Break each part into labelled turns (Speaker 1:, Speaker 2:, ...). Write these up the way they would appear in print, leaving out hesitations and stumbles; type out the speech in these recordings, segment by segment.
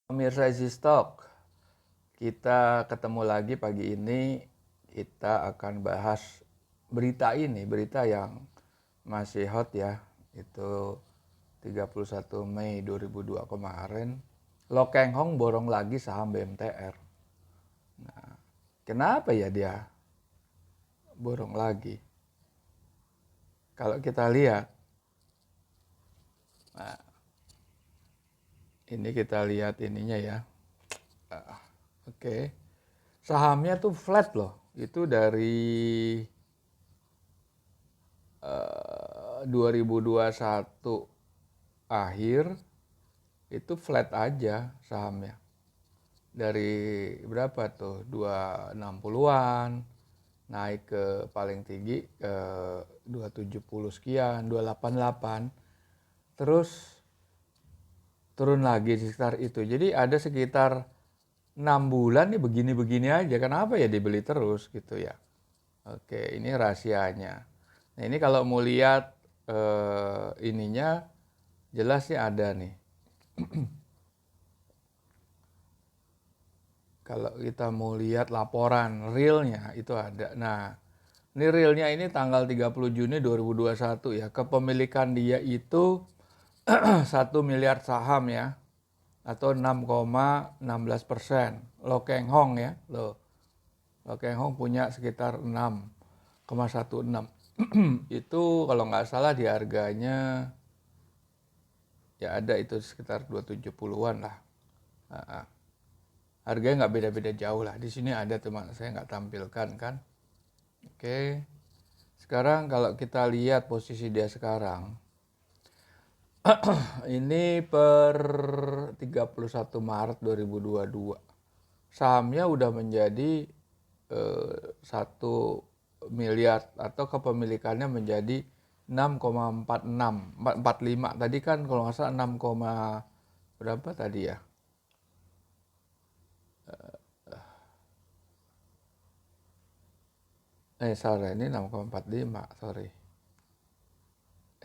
Speaker 1: Pemirsa Easy Stock, kita ketemu lagi pagi ini. Kita akan bahas berita yang masih hot ya. Itu 31 Mei 2002 kemarin. Lo Keng Hong borong lagi saham BMTR. Nah, kenapa ya dia borong lagi? Kalau kita lihat, nah, ini kita lihat ininya ya. Oke. Sahamnya tuh flat loh. Itu dari 2021 akhir itu flat aja sahamnya. Dari berapa tuh? 260-an naik ke paling tinggi 270 sekian, 288. Terus turun lagi sekitar itu. Jadi ada sekitar 6 bulan nih begini-begini aja. Kenapa ya dibeli terus gitu ya. Oke, ini rahasianya. Nah, ini kalau mau lihat ininya jelas sih ada nih. Kalau kita mau lihat laporan realnya itu ada. Nah, ini realnya ini tanggal 30 Juni 2021 ya. Kepemilikan dia itu 1 miliar saham ya. Atau 6,16%. Lo Keng Hong ya. Lo Keng Hong punya sekitar 6,16. Itu kalau nggak salah di harganya ya ada itu sekitar 270-an lah. Harganya nggak beda-beda jauh lah. Di sini ada teman saya nggak tampilkan kan. Oke. Sekarang kalau kita lihat posisi dia sekarang. Ini per 31 Maret 2022. Sahamnya udah menjadi 1 miliar atau kepemilikannya menjadi 6,46, 45. Tadi kan kalau nggak salah 6, berapa tadi ya? Sorry, ini 6,45, sorry.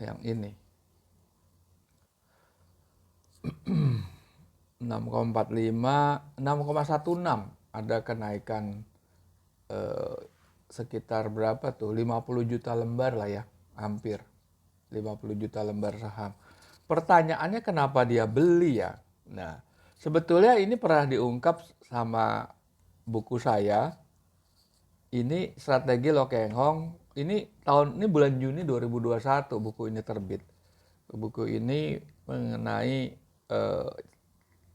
Speaker 1: Yang ini. 6,45, 6,16 ada kenaikan sekitar berapa tuh? 50 juta lembar lah ya, hampir 50 juta lembar saham. Pertanyaannya kenapa dia beli ya? Nah, sebetulnya ini pernah diungkap sama buku saya. Ini strategi Lo Keng Hong. Ini bulan Juni 2021 buku ini terbit. Buku ini mengenai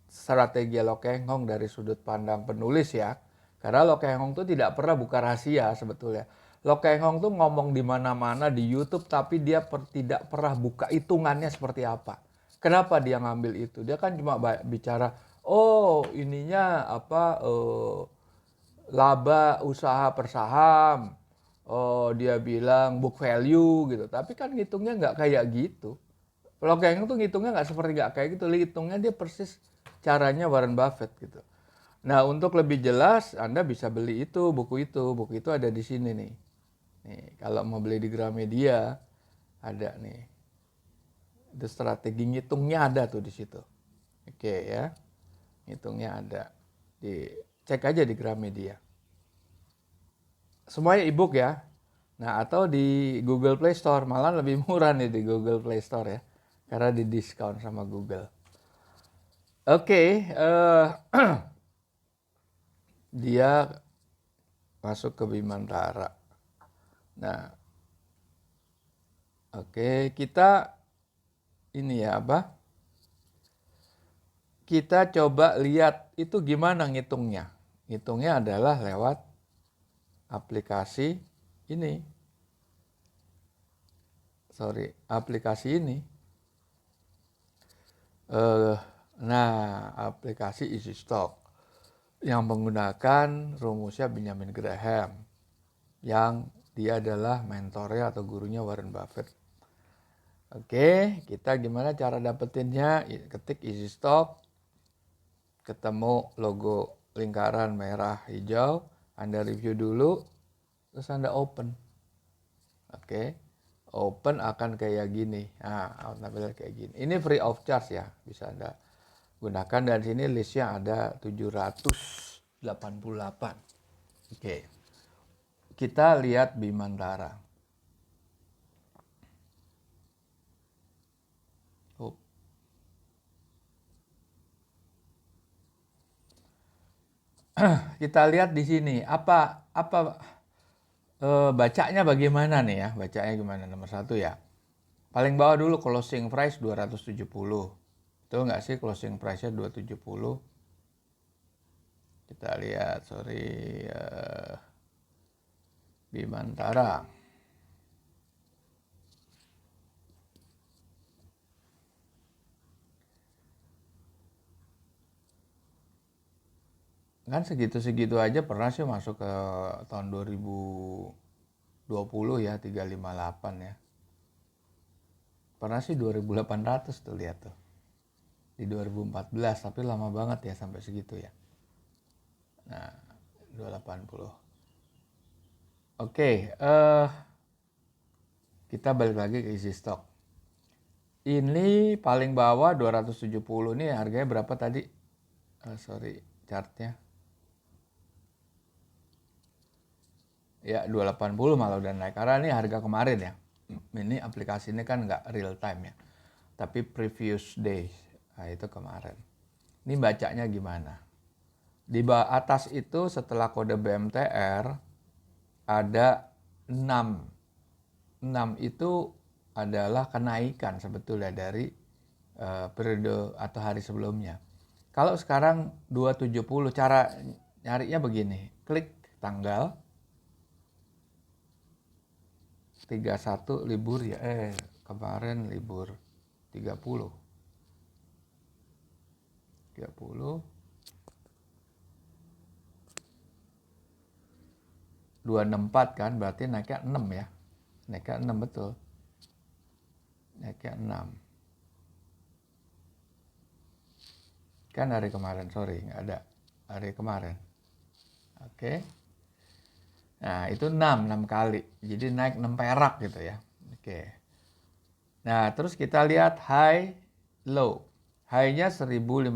Speaker 1: strategi Lo Keng Hong dari sudut pandang penulis ya. Karena Lo Keng Hong tuh tidak pernah buka rahasia sebetulnya. Lo Keng Hong tuh ngomong di mana-mana di YouTube tapi dia tidak pernah buka hitungannya seperti apa. Kenapa dia ngambil itu? Dia kan cuma bicara, oh ininya apa laba usaha per saham. Oh dia bilang book value gitu. Tapi kan ngitungnya nggak kayak gitu. Kalau Keng tuh ngitungnya nggak kayak gitu. Hitungnya dia persis caranya Warren Buffett gitu. Nah untuk lebih jelas Anda bisa beli itu buku itu. Buku itu ada di sini nih. Nih kalau mau beli di Gramedia ada nih. Itu strategi ngitungnya ada tuh di situ. Oke ya. Ngitungnya ada. Cek aja di Gramedia. Semuanya e-book ya. Nah, atau di Google Play Store, malah lebih murah nih di Google Play Store ya. Karena di diskon sama Google. Oke, dia masuk ke Bimantara. Nah, oke, kita ini ya apa? Kita coba lihat itu gimana ngitungnya. Ngitungnya adalah lewat aplikasi ini. Aplikasi ini. Nah, aplikasi Easy Stock yang menggunakan rumusnya Benjamin Graham, yang dia adalah mentornya atau gurunya Warren Buffett. Oke, kita gimana cara dapetinnya? Ketik Easy Stock, ketemu logo lingkaran merah hijau, Anda review dulu, terus Anda open. Oke, open akan kayak gini. Nah, tampilan kayak gini. Ini free of charge ya, bisa Anda Gunakan, dan sini listnya ada 788. Oke. Kita lihat Bimantara. Oh. Kita lihat di sini apa bacanya bagaimana nih ya? Bacanya gimana? Nomor 1 ya. Paling bawah dulu closing price 270. Betul nggak sih closing price-nya 270? Kita lihat, Bimantara. Kan segitu-segitu aja pernah sih masuk ke tahun 2020 ya, 358 ya. Pernah sih 2800 tuh, lihat tuh. Di 2014, tapi lama banget ya sampai segitu ya. Nah, 280. Oke, kita balik lagi ke isi stock. Ini paling bawah 270 nih harganya berapa tadi? Chartnya. Ya 280 malah udah naik, karena ini harga kemarin ya. Ini aplikasi ini kan nggak real time ya, tapi previous day. Nah, itu kemarin. Ini bacanya gimana? Di atas itu setelah kode BMTR ada 6. 6 itu adalah kenaikan sebetulnya dari periode atau hari sebelumnya. Kalau sekarang 270, cara nyarinya begini. Klik tanggal 31 libur ya, kemarin libur 30 264 kan, berarti naiknya 6 ya. Naiknya 6, betul. Naiknya 6. Kan hari kemarin, sorry, nggak ada hari kemarin. Oke. Nah, itu 6 kali. Jadi naik 6 perak gitu ya. Oke. Nah, terus kita lihat high, low. High-nya 1560.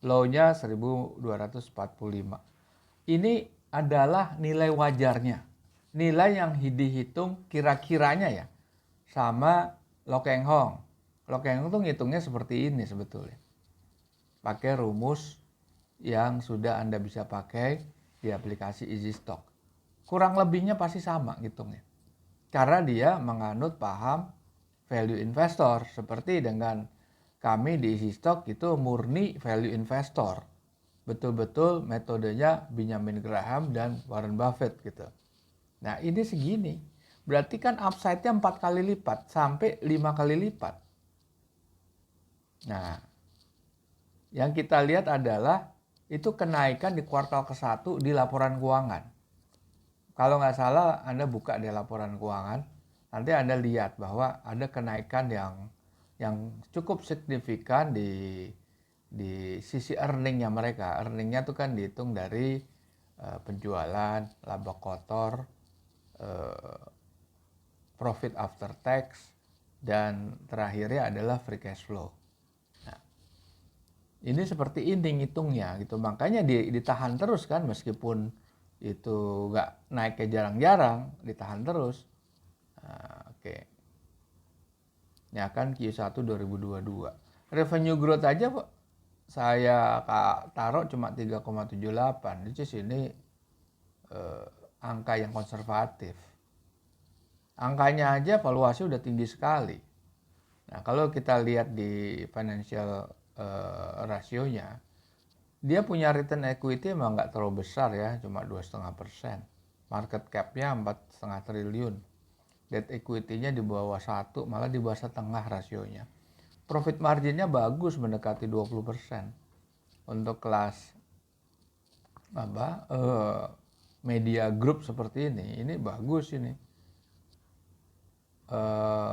Speaker 1: Low-nya 1245. Ini adalah nilai wajarnya. Nilai yang dihitung kira-kiranya ya. Sama Lo Keng Hong. Lo Keng Hong tuh ngitungnya seperti ini sebetulnya. Pakai rumus yang sudah Anda bisa pakai di aplikasi Easy Stock. Kurang lebihnya pasti sama ngitungnya. Karena dia menganut paham value investor. Seperti dengan kami di Easy Stock itu murni value investor. Betul-betul metodenya Benjamin Graham dan Warren Buffett gitu. Nah ini segini. Berarti kan upside-nya 4 kali lipat sampai 5 kali lipat. Nah yang kita lihat adalah itu kenaikan di kuartal ke-1 di laporan keuangan. Kalau nggak salah Anda buka di laporan keuangan, nanti Anda lihat bahwa ada kenaikan yang cukup signifikan di sisi earningnya mereka. Earningnya itu kan dihitung dari penjualan, laba kotor, profit after tax, dan terakhirnya adalah free cash flow. Ini seperti ini ngitungnya gitu, makanya ditahan terus kan, meskipun itu nggak naiknya jarang-jarang, ditahan terus. Nah, oke. Ya kan Q1 2022. Revenue growth aja Pak, saya taruh cuma 3,78. Di sini angka yang konservatif. Angkanya aja valuasi udah tinggi sekali. Nah, kalau kita lihat di financial rasionya, dia punya return equity emang nggak terlalu besar ya, cuma 2,5%. Market cap-nya 4,5 triliun. Debt equity-nya di bawah 1, malah di bawah setengah rasionya. Profit margin-nya bagus, mendekati 20%. Untuk kelas media group seperti ini bagus ini.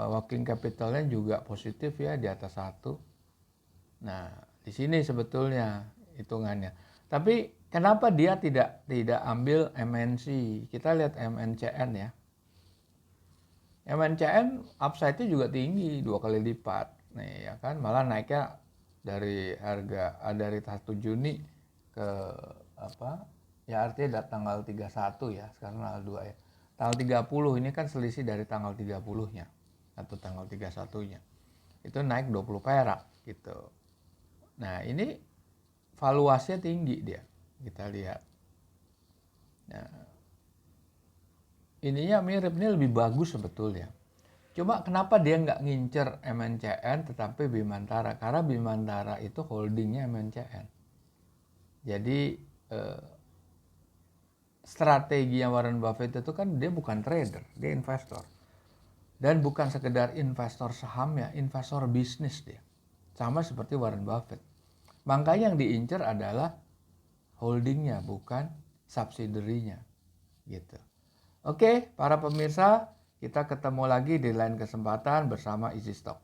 Speaker 1: Working capital-nya juga positif ya, di atas 1. Nah, di sini sebetulnya hitungannya. Tapi kenapa dia tidak ambil MNC? Kita lihat MNCN ya. MNCN upside-nya juga tinggi, 2 kali lipat. Nih ya kan, malah naiknya dari harga dari 1 Juni ke apa ya, artinya tanggal 31 ya, sekarang tanggal 2 ya, tanggal 30 ini kan selisih dari tanggal 30-nya atau tanggal 31-nya itu naik 20 perak gitu. Nah ini valuasinya tinggi dia, kita lihat. Nah ininya mirip, ini lebih bagus sebetulnya. Cuma kenapa dia nggak ngincer MNCN tetapi Bimantara? Karena Bimantara itu holdingnya MNCN. Jadi strateginya Warren Buffett itu kan dia bukan trader, dia investor. Dan bukan sekedar investor saham ya, investor bisnis dia. Sama seperti Warren Buffett. Makanya yang diincer adalah holdingnya, bukan subsidiary-nya. Gitu. Oke, para pemirsa, kita ketemu lagi di lain kesempatan bersama Easy Stock.